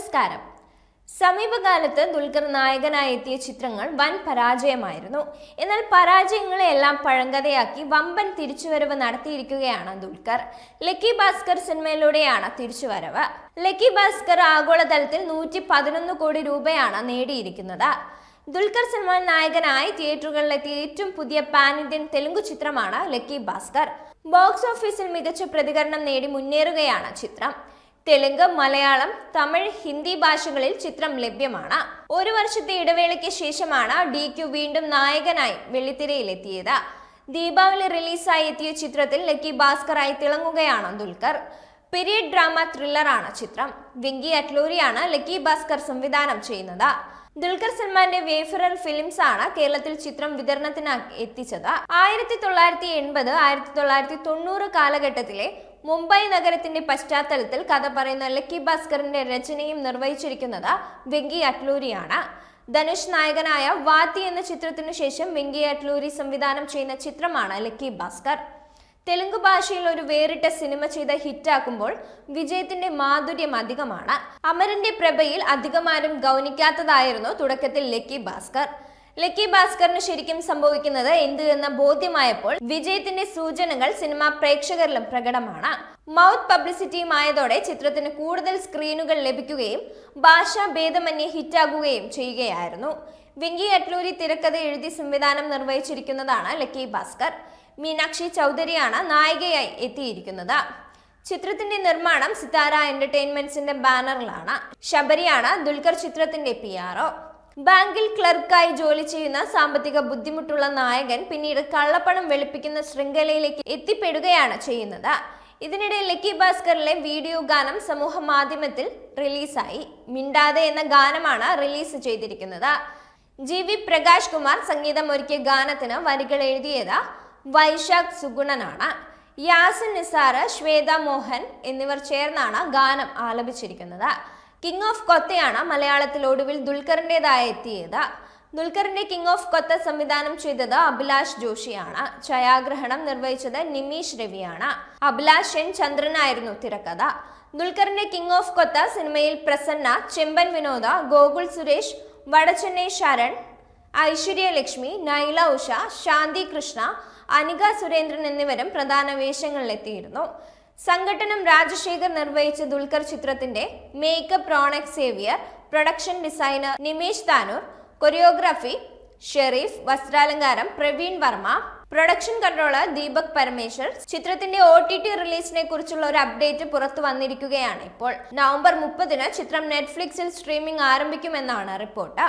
നമസ്കാരം. സമീപകാലത്ത് ദുൽഖർ നായകനായി എത്തിയ ചിത്രങ്ങൾ വൻ പരാജയമായിരുന്നു. എന്നാൽ പരാജയങ്ങളെല്ലാം പഴങ്കഥയാക്കി വമ്പൻ തിരിച്ചുവരവ് നടത്തിയിരിക്കുകയാണ് ദുൽഖർ. ലക്കി ഭാസ്കർ സിനിമയിലൂടെയാണ് തിരിച്ചുവരവ്. ലക്കി ഭാസ്കർ ആഗോളതലത്തിൽ 111 കോടി രൂപയാണ് നേടിയിരിക്കുന്നത്. ദുൽഖർ സൽമാൻ നായകനായി തിയേറ്ററുകളിലെത്തിയ ഏറ്റവും പുതിയ പാൻ ഇന്ത്യൻ തെലുങ്ക് ചിത്രമാണ് ലക്കി ഭാസ്കർ. ബോക്സ് ഓഫീസിൽ മികച്ച പ്രതികരണം നേടി മുന്നേറുകയാണ് ചിത്രം. തെലുങ്ക്, മലയാളം, തമിഴ്, ഹിന്ദി ഭാഷകളിൽ ചിത്രം ലഭ്യമാണ്. ഒരു വർഷത്തെ ഇടവേളയ്ക്ക് ശേഷമാണ് DQ വീണ്ടും നായകനായി വെള്ളിത്തിരയിലെത്തിയത്. ദീപാവലി റിലീസായി എത്തിയ ചിത്രത്തിൽ ലക്കി ഭാസ്കറായി തിളങ്ങുകയാണ് ദുൽഖർ. പീരിയഡ് ഡ്രാമ ത്രില്ലറാണ് ചിത്രം. വെങ്കി അറ്റ്ലൂരിയാണ് ലക്കി ഭാസ്കർ സംവിധാനം ചെയ്യുന്നത്. ദുൽഖർ സൽമാന്റെ വേഫറൽ ഫിലിംസ് ആണ് കേരളത്തിൽ ചിത്രം വിതരണത്തിന് എത്തിച്ചത്. 1980, 1990 കാലഘട്ടത്തിലെ മുംബൈ നഗരത്തിന്റെ പശ്ചാത്തലത്തിൽ കഥ പറയുന്ന ലക്കി ഭാസ്കറിന്റെ രചനയും നിർവഹിച്ചിരിക്കുന്നത് വെങ്കി അറ്റ്ലൂരിയാണ്. ധനുഷ് നായകനായ വാത്തി എന്ന ചിത്രത്തിനു ശേഷം വെങ്കി അറ്റ്ലൂരി സംവിധാനം ചെയ്യുന്ന ചിത്രമാണ് ലക്കി ഭാസ്കർ. തെലുങ്ക് ഭാഷയിൽ ഒരു വേറിട്ട സിനിമ ചെയ്ത് ഹിറ്റാക്കുമ്പോൾ വിജയത്തിന്റെ മാധുര്യം അധികമാണ്. അമരന്റെ പ്രഭയിൽ അധികമാരും ഗൗനിക്കാത്തതായിരുന്നു തുടക്കത്തിൽ ലക്കി ഭാസ്കർ. ലക്കി ഭാസ്കറിന് ശരിക്കും സംഭവിക്കുന്നത് എന്ത് എന്ന ബോധ്യമായപ്പോൾ വിജയത്തിന്റെ സൂചനകൾ സിനിമാ പ്രേക്ഷകരിലും പ്രകടമാണ്. മൗത്ത് പബ്ലിസിറ്റിയുമായതോടെ ചിത്രത്തിന് കൂടുതൽ സ്ക്രീനുകൾ ലഭിക്കുകയും ഭാഷാ ഭേദമന്യേ ഹിറ്റാകുകയും ചെയ്യുകയായിരുന്നു. വെങ്കി അറ്റ്ലൂരി തിരക്കഥ എഴുതി സംവിധാനം നിർവഹിച്ചിരിക്കുന്നതാണ് ലക്കി ഭാസ്കർ. മീനാക്ഷി ചൗധരിയാണ് നായികയായി എത്തിയിരിക്കുന്നത്. ചിത്രത്തിന്റെ നിർമ്മാണം സിതാര എന്റർടൈൻമെന്റ്സിന്റെ ബാനറിലാണ്. ശബരിയാണ് ദുൽഖർ ചിത്രത്തിന്റെ PRO. ബാങ്കിൽ ക്ലർക്കായി ജോലി ചെയ്യുന്ന സാമ്പത്തിക ബുദ്ധിമുട്ടുള്ള നായകൻ പിന്നീട് കള്ളപ്പണം വെളുപ്പിക്കുന്ന ശൃംഖലയിലേക്ക് എത്തിപ്പെടുകയാണ് ചെയ്യുന്നത്. ഇതിനിടെ ലക്കി ഭാസ്കറിലെ വീഡിയോ ഗാനം സമൂഹ മാധ്യമത്തിൽ റിലീസായി. മിണ്ടാതെ എന്ന ഗാനമാണ് റിലീസ് ചെയ്തിരിക്കുന്നത്. GV പ്രകാശ് കുമാർ സംഗീതമൊരുക്കിയ ഗാനത്തിന് വരികൾ എഴുതിയത് വൈശാഖ് സുഗുണനാണ്. യാസിൻ നിസാർ, ശ്വേത മോഹൻ എന്നിവർ ചേർന്നാണ് ഗാനം ആലപിച്ചിരിക്കുന്നത്. കിങ് ഓഫ് കൊത്തയാണ് മലയാളത്തിൽ ഒടുവിൽ ദുൽഖറിൻ്റെതായി എത്തിയത്. ദുൽഖറിന്റെ കിങ് ഓഫ് കൊത്ത സംവിധാനം ചെയ്തത് അഭിലാഷ് ജോഷിയാണ്. ഛായാഗ്രഹണം നിർവഹിച്ചത് നിമീഷ് രവിയാണ്. അഭിലാഷ് N ചന്ദ്രനായിരുന്നു തിരക്കഥ. ദുൽഖറിന്റെ കിങ് ഓഫ് കൊത്ത സിനിമയിൽ പ്രസന്ന, ചെമ്പൻ വിനോദ, ഗോകുൽ സുരേഷ്, വടച്ചെന്നൈ ശരൺ, ഐശ്വര്യ ലക്ഷ്മി, നൈല ഉഷ, ശാന്തി കൃഷ്ണ, അനിക സുരേന്ദ്രൻ എന്നിവരും പ്രധാന വേഷങ്ങളിലെത്തിയിരുന്നു. സംഘട്ടനം രാജശേഖർ നിർവഹിച്ച ദുൽഖർ ചിത്രത്തിന്റെ makeup Ronex Xavier, production designer Nimesh Thanur, choreography Sherif, വസ്ത്രാലങ്കാരം പ്രവീൺ വർമ്മ, പ്രൊഡക്ഷൻ കൺട്രോളർ ദീപക് പരമേശ്വർ. ചിത്രത്തിന്റെ OTT റിലീസിനെ കുറിച്ചുള്ള ഒരു അപ്ഡേറ്റ് പുറത്തു വന്നിരിക്കുകയാണ് ഇപ്പോൾ. നവംബർ 30-ന് ചിത്രം നെറ്റ്ഫ്ലിക്സിൽ സ്ട്രീമിംഗ് ആരംഭിക്കുമെന്നാണ് റിപ്പോർട്ട്.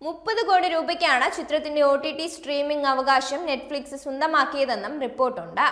30 കോടി രൂപയ്ക്കാണ് ചിത്രത്തിന്റെ OTT സ്ട്രീമിംഗ് അവകാശം നെറ്റ്ഫ്ലിക്സ് സ്വന്തമാക്കിയതെന്നും റിപ്പോർട്ടുണ്ട്.